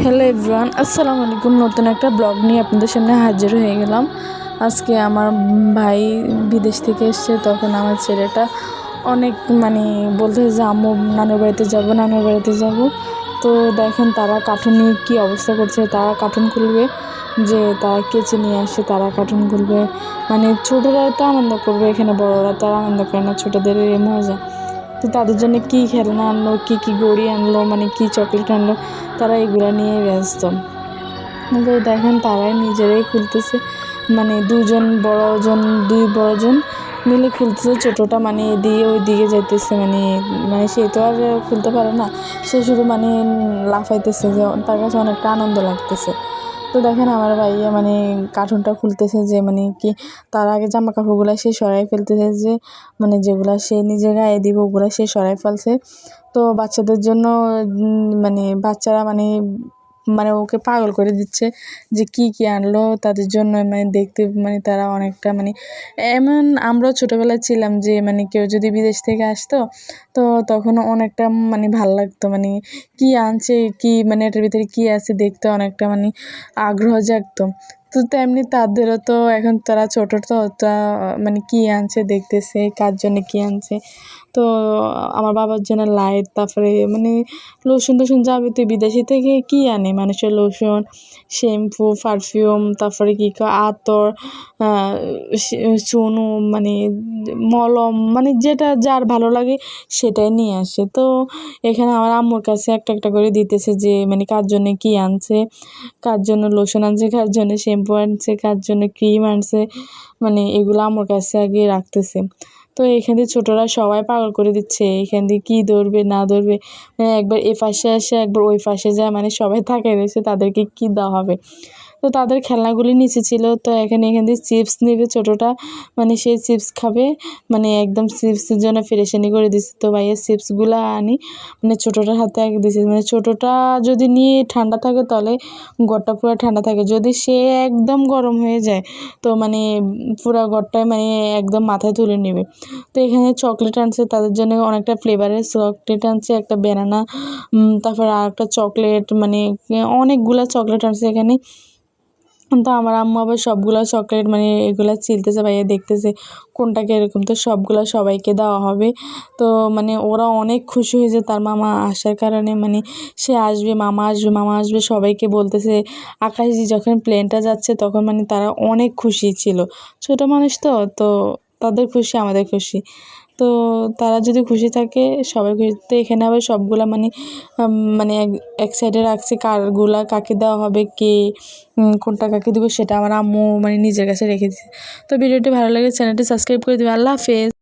Hello everyone, আসসালামু আলাইকুম। নতুন একটা ব্লগ নিয়ে আপনাদের সামনে হাজির হয়ে গেলাম। আজকে আমার ভাই বিদেশ থেকে এসছে, তখন আমার ছেলেটা অনেক বলতেছে যে আম্মু নানুর বাড়িতে যাব। তো দেখেন তারা কার্টুন নিয়ে কী অবস্থা করছে। তারা কার্টুন খুলবে, যে তারা কেচে নিয়ে আসে, তারা কার্টুন খুলবে। ছোটরা তো আনন্দ করবে, এখানে বড়রা তো আর আনন্দ করে না, ছোটদের মজা। তো তাদের জন্য কী খেলনা আনলো, কী ঘড়ি আনলো, কী চকলেট আনলো, তারা এগুলো নিয়ে ব্যস্ত। তো দেখেন তারাই নিজেরাই খুলতেছে, দুই বড়জন মিলে খুলতেছে। ছোটোটা এদিকে ওইদিকে যাইতেছে, সে তো আর খুলতে পারে না, সে শুধু লাফাইতেছে, যে তার কাছে অনেকটা আনন্দ লাগতেছে। তো দেখেন আমার ভাইয়া কার্টুনটা খুলতেছে, যে কি তার আগে জামা কাপড়গুলো সে সরাই ফেলতেছে, যে যেগুলা সে নিজে গায়ে দিব ওগুলো সে সরাই ফেলছে। তো বাচ্চাদের জন্য বাচ্চারা ওকে পাগল করে দিচ্ছে, যে কি আনলো তাদের জন্য। দেখতে তারা অনেকটা এমন আমরাও ছোটোবেলায় ছিলাম, যে কেউ যদি বিদেশ থেকে আসতো, তো তখন অনেকটা ভাল লাগতো, কি আনছে, কি এটার ভিতরে কি আছে দেখতে অনেকটা আগ্রহ জাগতো। তো তেমনি তাদেরও তো এখন তারা ছোটো, তো কি আনছে দেখতেছে, কার জন্য কি আনছে। তো আমার বাবার জন্য লাইট, তারপরে লোশন টোশন যাবতীয় বিদেশি থেকে কি আনে মানুষের, লোশন, শ্যাম্পু, পারফিউম, তারপরে আতর, চুনো, মলম, যেটা যার ভালো লাগে সেটাই নিয়ে আসে। তো এখানে আমার আম্মুর কাছে একটা একটা করে দিতেছে, যে কার জন্য কি আনছে, কার জন্য লোশন আনছে, কার জন্য শ্যাম্পু আনছে, কার জন্য ক্রিম আনছে, এগুলো আম্মুর কাছে আগে রাখতেছে। তো এখান দিয়ে ছোটরা সবাই পাগল করে দিচ্ছে, এখান দিয়ে কী ধরবে না ধরবে, একবার এ পাশে আসে একবার ওই পাশে যায়, সবাই তাকিয়ে রয়েছে তাদেরকে কী দেওয়া হবে। তো তাদের খেলনাগুলি নিচে ছিল। তো এখান দিয়ে চিপস নেবে ছোটোটা, সে চিপস খাবে, একদম চিপসের জন্য ফেরেশানি করে দিচ্ছে। তো ভাইয়ের চিপসগুলো আনি ছোটোটার হাতে আগে দিচ্ছে, ছোটোটা যদি নিয়ে ঠান্ডা থাকে তাহলে ঘরটা পুরো ঠান্ডা থাকে, যদি সে একদম গরম হয়ে যায় তো পুরো ঘরটায় একদম মাথায় তুলে নেবে। তো এখানে চকলেট আনছে তাদের জন্য, অনেকটা ফ্লেভারের চকলেট আনছে, একটা ব্যানানা, তারপর আর একটা চকলেট, অনেকগুলা চকলেট আনছে এখানে। তো আমার আম্মু আবার সবগুলো চকলেট এগুলা ছিলতেছে, ভাইয়া দেখতেছে কোনটাকে এরকম। তো সবগুলা সবাইকে দেওয়া হবে। তো ওরা অনেক খুশি হয়েছে তার মামা আসার কারণে, সে আসবে, মামা আসবে সবাইকে বলতেছে। আকাশ দিয়ে যখন প্লেনটা যাচ্ছে তখন তারা অনেক খুশি ছিল, ছোটো মানুষ তো, তো তাদের খুশি আমাদের খুশি। তো তারা যদি খুশি থাকে সবাই খুশি। তো এখানে আবার সবগুলা এক সাইডে রাখছে, কারগুলা কাকে দেওয়া হবে, কে কোনটা কাকে দেবো সেটা আমার আম্মু নিজের কাছে রেখে দিচ্ছে। তো ভিডিওটি ভালো লাগে চ্যানেলটি সাবস্ক্রাইব করে দেবে। আল্লাহ হাফেজ।